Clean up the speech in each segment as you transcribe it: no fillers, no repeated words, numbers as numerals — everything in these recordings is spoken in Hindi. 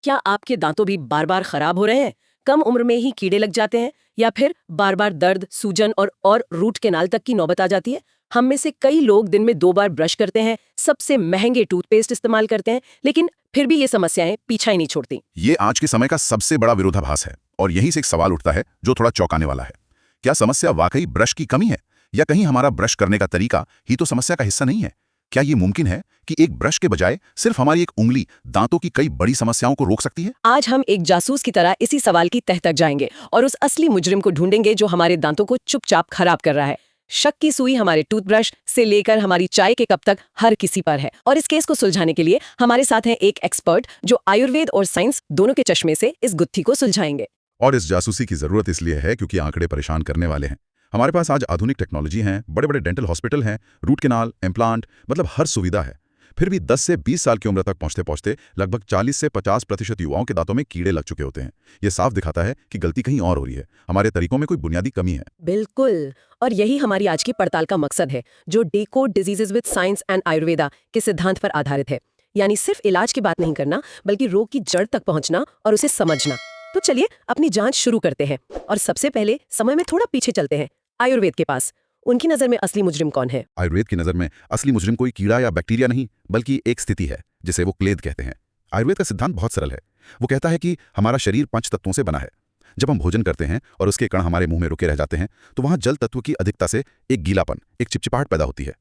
क्या आपके दांतों भी बार बार खराब हो रहे हैं, कम उम्र में ही कीड़े लग जाते हैं, या फिर बार बार दर्द, सूजन और रूट कैनाल तक की नौबत आ जाती है? हम में से कई लोग दिन में 2 बार ब्रश करते हैं, सबसे महंगे टूथपेस्ट इस्तेमाल करते हैं, लेकिन फिर भी ये समस्याएं पीछा ही नहीं छोड़ती। ये आज के समय का सबसे बड़ा विरोधाभास है और यहीं से एक सवाल उठता है जो थोड़ा चौंकाने वाला है। क्या समस्या वाकई ब्रश की कमी है, या कहीं हमारा ब्रश करने का तरीका ही तो समस्या का हिस्सा नहीं है? क्या ये मुमकिन है कि एक ब्रश के बजाय सिर्फ हमारी एक उंगली दांतों की कई बड़ी समस्याओं को रोक सकती है? आज हम एक जासूस की तरह इसी सवाल की तह तक जाएंगे और उस असली मुजरिम को ढूंढेंगे जो हमारे दांतों को चुपचाप खराब कर रहा है। शक की सुई हमारे टूथब्रश से लेकर हमारी चाय के कप तक हर किसी पर है, और इस केस को सुलझाने के लिए हमारे साथ हैं एक एक्सपर्ट जो आयुर्वेद और साइंस दोनों के चश्मे से इस गुत्थी को सुलझाएंगे। और इस जासूसी की जरूरत इसलिए है क्योंकि आंकड़े परेशान करने वाले हैं। हमारे पास आज आधुनिक टेक्नोलॉजी है, बड़े बड़े डेंटल हॉस्पिटल हैं, रूट कैनाल, इम्प्लांट, मतलब हर सुविधा है। फिर भी 10 से 20 साल की उम्र तक पहुंचते पहुंचते लगभग 40 से 50% युवाओं के दांतों में कीड़े लग चुके होते हैं। ये साफ दिखाता है कि गलती कहीं और हो रही है, हमारे तरीकों में कोई बुनियादी कमी है। बिल्कुल, और यही हमारी आज की पड़ताल का मकसद है, जो decode diseases with science and Ayurveda के सिद्धांत पर आधारित है। यानी सिर्फ इलाज की बात नहीं करना, बल्कि रोग की जड़ तक पहुंचना और उसे समझना। तो चलिए अपनी जांच शुरू करते हैं, और सबसे पहले समय में थोड़ा पीछे चलते हैं, आयुर्वेद के पास। उनकी नजर में असली मुजरिम कौन है? आयुर्वेद की नज़र में असली मुजरिम कोई कीड़ा या बैक्टीरिया नहीं, बल्कि एक स्थिति है जिसे वो क्लेद कहते हैं। आयुर्वेद का सिद्धांत बहुत सरल है। वो कहता है कि हमारा शरीर 5 तत्वों से बना है। जब हम भोजन करते हैं और उसके कण हमारे मुंह में रुके रह जाते हैं, तो वहां जल तत्व की अधिकता से एक गीलापन, एक चिपचिपाहट पैदा होती है।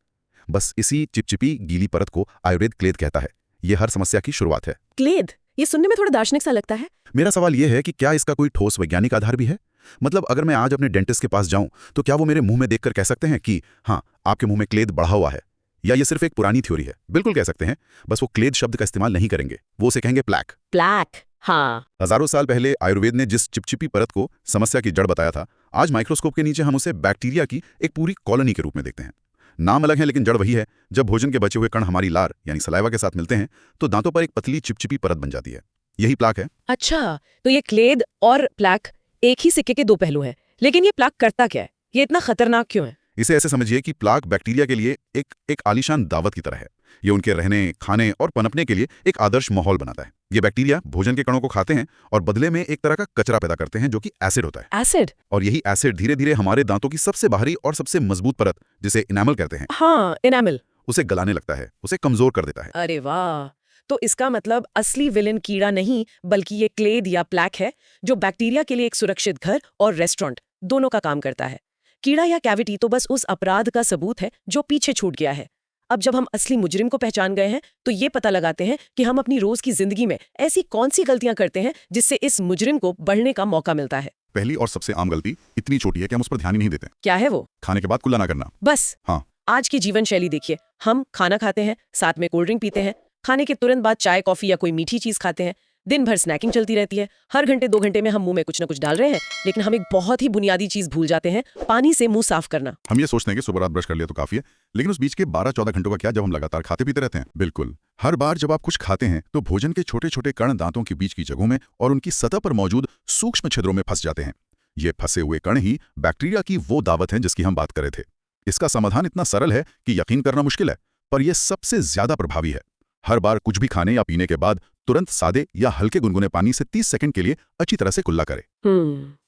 बस इसी चिपचिपी गीली परत को आयुर्वेद क्लेद कहता है। ये हर समस्या की शुरुआत है। क्लेद, ये सुनने में थोड़ा दार्शनिक सा लगता है। मेरा सवाल यह है कि क्या इसका कोई ठोस वैज्ञानिक आधार भी है? मतलब अगर मैं आज अपने डेंटिस्ट के पास जाऊं, तो क्या वो मेरे मुंह में देखकर कह सकते हैं कि हाँ, आपके मुंह में क्लेद बढ़ा हुआ है? या ये सिर्फ एक पुरानी थ्योरी है? बिल्कुल कह सकते हैं, बस वो क्लेद शब्द का इस्तेमाल नहीं करेंगे, वो उसे कहेंगे प्लैक। प्लैक, हाँ। हजारों साल पहले आयुर्वेद ने जिस चिपचिपी परत को समस्या की जड़ बताया था, आज माइक्रोस्कोप के नीचे हम उसे बैक्टीरिया की एक पूरी कॉलोनी के रूप में देखते हैं। नाम अलग है लेकिन जड़ वही है। जब भोजन के बचे हुए कण हमारी लार यानी सलाइवा के साथ मिलते हैं, तो दांतों पर एक पतली चिपचिपी परत बन जाती है। यही प्लाक है। अच्छा, तो ये क्लेद और प्लैक एक ही सिक्के के दो पहलू हैं। लेकिन ये प्लैक करता क्या है? ये इतना खतरनाक क्यों है? इसे ऐसे समझिए कि प्लाक बैक्टीरिया के लिए एक आलीशान दावत की तरह है। ये उनके रहने, खाने और पनपने के लिए एक आदर्श माहौल बनाता है। ये बैक्टीरिया भोजन के कणों को खाते हैं और बदले में एक तरह का कचरा पैदा करते हैं, जो कि एसिड होता है। एसिड? और यही एसिड धीरे धीरे हमारे दांतों की सबसे बाहरी और सबसे मजबूत परत, जिसे इनामल कहते हैं, हाँ, इनामल, उसे गलाने लगता है, उसे कमजोर कर देता है। अरे वाह! तो इसका मतलब असली विलेन कीड़ा नहीं, बल्कि ये क्लेद या प्लैक है, जो बैक्टीरिया के लिए एक सुरक्षित घर और रेस्टोरेंट दोनों का काम करता है। कीड़ा या कैविटी तो बस उस अपराध का सबूत है जो पीछे छूट गया है। अब जब हम असली मुजरिम को पहचान गए हैं, तो ये पता लगाते हैं कि हम अपनी रोज की जिंदगी में ऐसी कौन सी गलतियां करते हैं जिससे इस मुजरिम को बढ़ने का मौका मिलता है। पहली और सबसे आम गलती इतनी छोटी है कि हम उस पर ध्यान ही नहीं देते। क्या है वो? खाने के बाद कुल्ला ना करना। बस। हाँ। आज की जीवन शैली देखिए, हम खाना खाते हैं, साथ में कोल्ड ड्रिंक पीते हैं, खाने के तुरंत बाद चाय, कॉफी या कोई मीठी चीज खाते हैं, दिन भर स्नैकिंग चलती रहती है, हर घंटे 2 घंटे में हम मुंह में कुछ ना कुछ डाल रहे हैं, लेकिन हम एक बहुत ही बुनियादी चीज भूल जाते हैं, पानी से मुंह साफ करना। हम ये सोचते हैं कि सुबह रात ब्रश कर लिया तो काफी है, लेकिन उस बीच के 12-14 घंटों का क्या, जब हम लगातार खाते पीते रहते हैं? बिल्कुल, हर बार जब आप कुछ खाते हैं तो भोजन के छोटे छोटे कण दांतों के बीच की जगहों में और उनकी सतह पर मौजूद सूक्ष्म छिद्रों में फंस जाते हैं। ये फंसे हुए कण ही बैक्टीरिया की वो दावत है जिसकी हम बात कर रहे थे। इसका समाधान इतना सरल है कि यकीन करना मुश्किल है, पर यह सबसे ज्यादा प्रभावी है। हर बार कुछ भी खाने या पीने के बाद तुरंत सादे या हल्के गुनगुने पानी से 30 सेकंड के लिए अच्छी तरह से कुल्ला करें।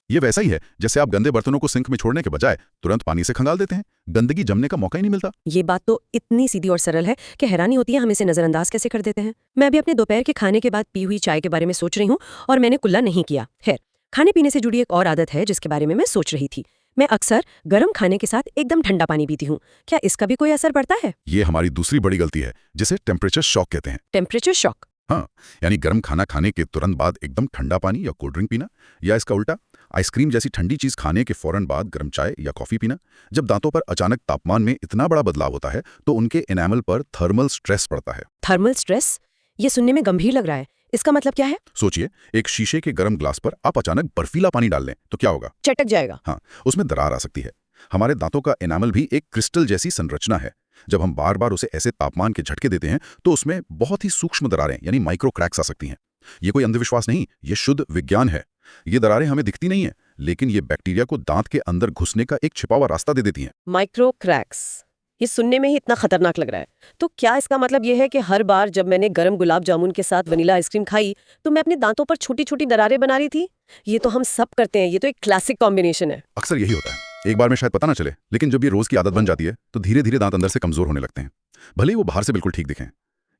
ये वैसा ही है जैसे आप गंदे बर्तनों को सिंक में छोड़ने के बजाय तुरंत पानी से खंगाल देते हैं। गंदगी जमने का मौका ही नहीं मिलता। ये बात तो इतनी सीधी और सरल है कि हैरानी होती है हम इसे नजरअंदाज कैसे कर देते हैं। मैं भी अपने दोपहर के खाने के बाद पी हुई चाय के बारे में सोच रही हूँ, और मैंने कुल्ला नहीं किया। खैर, खाने पीने से जुड़ी एक और आदत है जिसके बारे में मैं सोच रही थी। मैं अक्सर गर्म खाने के साथ एकदम ठंडा पानी पीती हूँ। क्या इसका भी कोई असर पड़ता है? ये हमारी दूसरी बड़ी गलती है, जिसे टेम्परेचर शॉक कहते हैं। Temperature shock? हाँ, यानी गर्म खाना खाने के तुरंत बाद एकदम ठंडा पानी या कोल्ड ड्रिंक पीना, या इसका उल्टा आइसक्रीम जैसी ठंडी चीज खाने के फौरन बाद गर्म चाय या कॉफी पीना। जब दांतों पर अचानक तापमान में इतना बड़ा बदलाव होता है, तो उनके एनामल पर थर्मल स्ट्रेस पड़ता है। Thermal stress? ये सुनने में गंभीर लग रहा है। इसका मतलब क्या है? सोचिए, एक शीशे के गर्म ग्लास पर आप अचानक बर्फीला पानी डाल लें तो क्या होगा? चटक जाएगा। हाँ, उसमें दरार आ सकती है। हमारे दांतों का एनामल भी एक क्रिस्टल जैसी संरचना है। जब हम बार बार उसे ऐसे तापमान के झटके देते हैं, तो उसमें बहुत ही सूक्ष्म दरारें यानी माइक्रो क्रैक्स आ सकती हैं। ये कोई अंधविश्वास नहीं, ये शुद्ध विज्ञान है। ये दरारें हमें दिखती नहीं है, लेकिन ये बैक्टीरिया को दांत के अंदर घुसने का एक छिपा हुआ रास्ता दे देती हैं। माइक्रो क्रैक्स, ये सुनने में ही इतना खतरनाक लग रहा है। तो क्या इसका मतलब ये है कि हर बार जब मैंने गरम गुलाब जामुन के साथ वनीला आइसक्रीम खाई तो मैं अपने दांतों पर छोटी छोटी दरारें बना रही थी? ये तो हम सब करते हैं, ये तो एक क्लासिक कॉम्बिनेशन है। अक्सर यही होता है, एक बार में शायद पता ना चले, लेकिन जब ये रोज की आदत बन जाती है तो धीरे धीरे दांत अंदर से कमजोर होने लगते हैं, भले ही वो बाहर से बिल्कुल ठीक दिखें।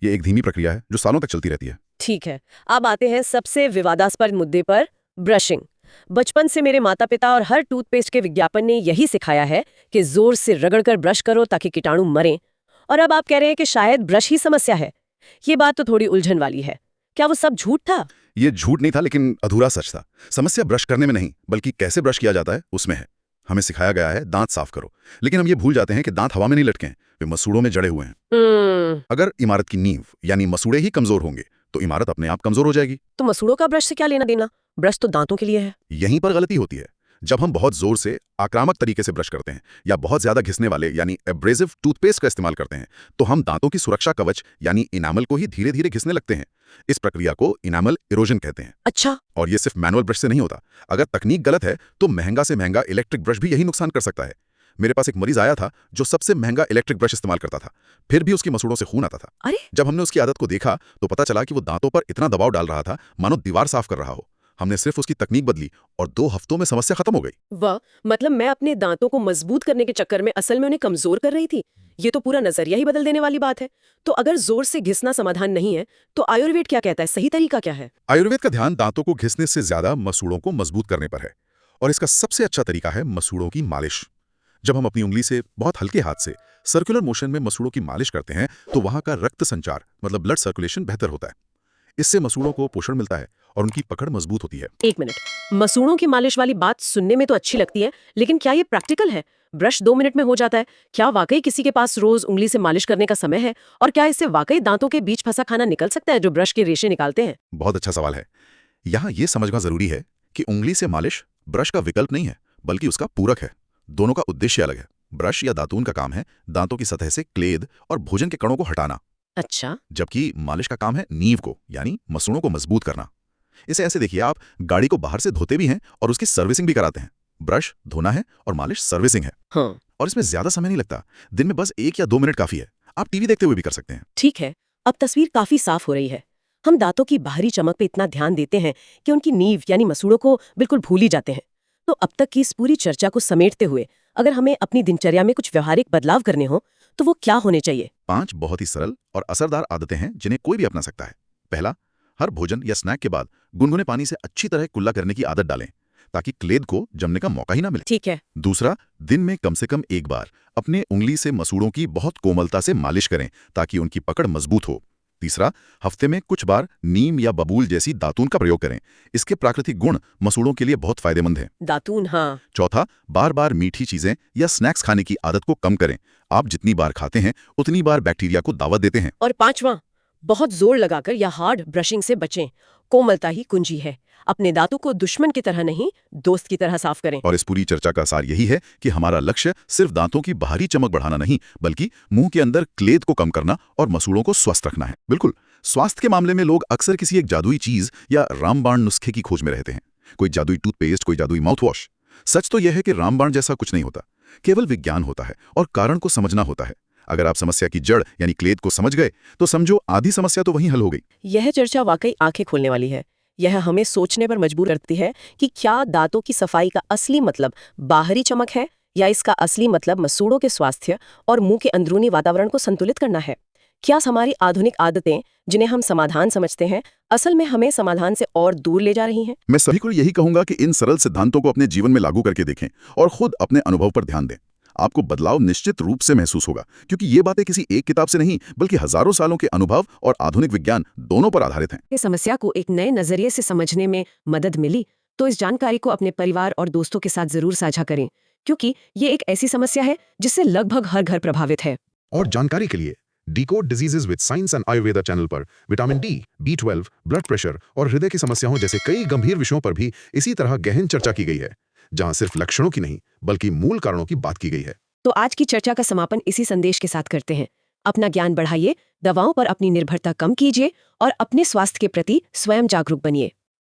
ये एक धीमी प्रक्रिया है जो सालों तक चलती रहती है। ठीक है, अब आते हैं सबसे विवादास्पद मुद्दे पर, ब्रशिंग। बचपन से मेरे माता पिता और हर टूथपेस्ट के विज्ञापन ने यही सिखाया है कि जोर से रगड़कर ब्रश करो ताकि कीटाणु मरें। और अब आप कह रहे हैं कि शायद ब्रश ही समस्या है। ये बात तो थोड़ी उलझन वाली है। क्या वो सब झूठ था? ये झूठ नहीं था, लेकिन अधूरा सच था। समस्या ब्रश करने में नहीं, बल्कि कैसे ब्रश किया जाता है उसमें है। हमें सिखाया गया है दांत साफ करो, लेकिन हम ये भूल जाते हैं कि दांत हवा में नहीं लटके हैं, वे मसूड़ों में जड़े हुए हैं। अगर इमारत की नींव यानी मसूड़े ही कमजोर होंगे तो इमारत अपने आप कमजोर हो जाएगी। तो मसूड़ों का ब्रश से क्या लेना देना? ब्रश तो दांतों के लिए है। यहीं पर गलती होती है। जब हम बहुत जोर से आक्रामक तरीके से ब्रश करते हैं या बहुत ज्यादा घिसने वाले यानी एब्रेसिव टूथपेस्ट का इस्तेमाल करते हैं तो हम दांतों की सुरक्षा कवच यानी इनामल को ही धीरे धीरे घिसने लगते हैं। इस प्रक्रिया को इनामल इरोजन कहते हैं। अच्छा। और ये सिर्फ मैनुअल ब्रश से नहीं होता। अगर तकनीक गलत है तो महंगा से महंगा इलेक्ट्रिक ब्रश भी यही नुकसान कर सकता है। मेरे पास एक मरीज आया था जो सबसे महंगा इलेक्ट्रिक ब्रश इस्तेमाल करता था, फिर भी उसकी मसूड़ों से खून आता था। अरे! जब हमने उसकी आदत को देखा तो पता चला कि वो दांतों पर इतना दबाव डाल रहा था मानो दीवार साफ कर रहा हो। हमने सिर्फ उसकी तकनीक बदली और 2 हफ्तों में समस्या खत्म हो गई। वाह, मतलब मैं अपने दांतों को मजबूत करने के चक्कर में असल में उन्हें कमजोर कर रही थी। ये तो पूरा नजरिया ही बदल देने वाली बात है। तो अगर जोर से घिसना समाधान नहीं है तो आयुर्वेद क्या कहता है, सही तरीका क्या है? आयुर्वेद का ध्यान दांतों को घिसने से ज्यादा मसूड़ों को मजबूत करने पर है, और इसका सबसे अच्छा तरीका है मसूड़ों की मालिश। जब हम अपनी उंगली से बहुत हल्के हाथ से सर्कुलर मोशन में मसूड़ों की मालिश करते हैं तो वहां का रक्त संचार मतलब ब्लड सर्कुलेशन बेहतर होता है। इससे मसूड़ों को पोषण मिलता है और उनकी पकड़ मजबूत होती है। एक मिनट, मसूड़ों की मालिश वाली बात सुनने में तो अच्छी लगती है, लेकिन क्या ये प्रैक्टिकल है? ब्रश 2 मिनट में हो जाता है। क्या वाकई किसी के पास रोज उंगली से मालिश करने का समय है? और क्या इससे वाकई दांतों के बीच फंसा खाना निकल सकता है जो ब्रश के रेशे निकालते हैं? बहुत अच्छा सवाल है। यहाँ ये समझना जरूरी है कि उंगली से मालिश ब्रश का विकल्प नहीं है, बल्कि उसका पूरक है। दोनों का उद्देश्य अलग है। ब्रश या दातून का काम है दांतों की सतह से क्लेद और भोजन के कणों को हटाना, अच्छा। जबकि मालिश का काम है नींव को यानी मसूड़ों को मजबूत करना। इसे ऐसे देखिए, आप गाड़ी को बाहर से धोते भी हैं और उसकी सर्विसिंग भी कराते हैं। ब्रश धोना है और मालिश सर्विसिंग है। हाँ। और इसमें ज्यादा समय नहीं लगता, दिन में बस 1 या 2 मिनट काफी है। आप टीवी देखते हुए भी कर सकते हैं। ठीक है, अब तस्वीर काफी साफ हो रही है। हम दांतों की बाहरी चमक पे इतना ध्यान देते हैं कि उनकी नींव यानी मसूड़ों को बिल्कुल भूल ही जाते हैं। तो अब तक की इस पूरी चर्चा को समेटते हुए अगर हमें अपनी दिनचर्या में कुछ व्यवहारिक बदलाव करने हो तो वो क्या होने चाहिए? 5 बहुत ही सरल और असरदार आदतें हैं जिन्हें कोई भी अपना सकता है। पहला, हर भोजन या स्नैक के बाद गुनगुने पानी से अच्छी तरह कुल्ला करने की आदत डालें ताकि क्लेद को जमने का मौका ही ना मिले। ठीक है। दूसरा, दिन में कम से कम 1 बार अपने उंगली से मसूड़ों की बहुत कोमलता से मालिश करें ताकि उनकी पकड़ मजबूत हो। तीसरा, हफ्ते में कुछ बार नीम या बबूल जैसी दातून का प्रयोग करें। इसके प्राकृतिक गुण मसूड़ों के लिए बहुत फायदेमंद हैं। दातून, हाँ। चौथा, बार बार मीठी चीजें या स्नैक्स खाने की आदत को कम करें। आप जितनी बार खाते हैं उतनी बार बैक्टीरिया को दावत देते हैं। और 5वां, बहुत जोर लगाकर या हार्ड ब्रशिंग से बचें। कोमलता ही कुंजी है। अपने दांतों को दुश्मन की तरह नहीं, दोस्त की तरह साफ करें। और इस पूरी चर्चा का सार यही है कि हमारा लक्ष्य सिर्फ दांतों की बाहरी चमक बढ़ाना नहीं, बल्कि मुंह के अंदर क्लेद को कम करना और मसूड़ों को स्वस्थ रखना है। बिल्कुल, स्वास्थ्य के मामले में लोग अक्सर किसी एक जादुई चीज या रामबाण नुस्खे की खोज में रहते हैं। कोई जादुई टूथपेस्ट, कोई जादुई माउथवॉश। सच तो यह है कि रामबाण जैसा कुछ नहीं होता। केवल विज्ञान होता है और कारण को समझना होता है। अगर आप समस्या की जड़ यानी क्लेद को समझ गए तो समझो आधी समस्या तो वहीं हल हो गई। यह चर्चा वाकई आंखें खोलने वाली है। यह हमें सोचने पर मजबूर करती है कि क्या दांतों की सफाई का असली मतलब बाहरी चमक है या इसका असली मतलब मसूड़ों के स्वास्थ्य और मुंह के अंदरूनी वातावरण को संतुलित करना है। क्या हमारी आधुनिक आदतें, जिन्हें हम समाधान समझते हैं, असल में हमें समाधान से और दूर ले जा रही हैं? मैं सभी को यही कहूंगा कि इन सरल सिद्धांतों को अपने जीवन में लागू करके देखें और खुद अपने अनुभव पर ध्यान दें। आपको बदलाव निश्चित रूप से महसूस होगा, क्योंकि ये बातें किसी एक किताब से नहीं बल्कि हजारों सालों के अनुभव और आधुनिक विज्ञान दोनों पर आधारित हैं। इस समस्या को एक नए नजरिए से समझने में मदद मिली तो इस जानकारी को अपने परिवार और दोस्तों के साथ जरूर साझा करें, क्योंकि ये एक ऐसी समस्या है जिससे लगभग हर घर प्रभावित है। और जानकारी के लिए decode diseases with science and Ayurveda channel पर vitamin D, B12, blood pressure और हृदय की समस्याओं जैसे कई गंभीर विषयों पर भी इसी तरह गहन चर्चा की गई है, जहां सिर्फ लक्षणों की नहीं बल्कि मूल कारणों की बात की गई है। तो आज की चर्चा का समापन इसी संदेश के साथ करते हैं। अपना ज्ञान बढ़ाइए, दवाओं पर अपनी निर्भरता कम कीजिए और अपने स्वास्थ्य के प्रति स्वयं जागरूक बनिए।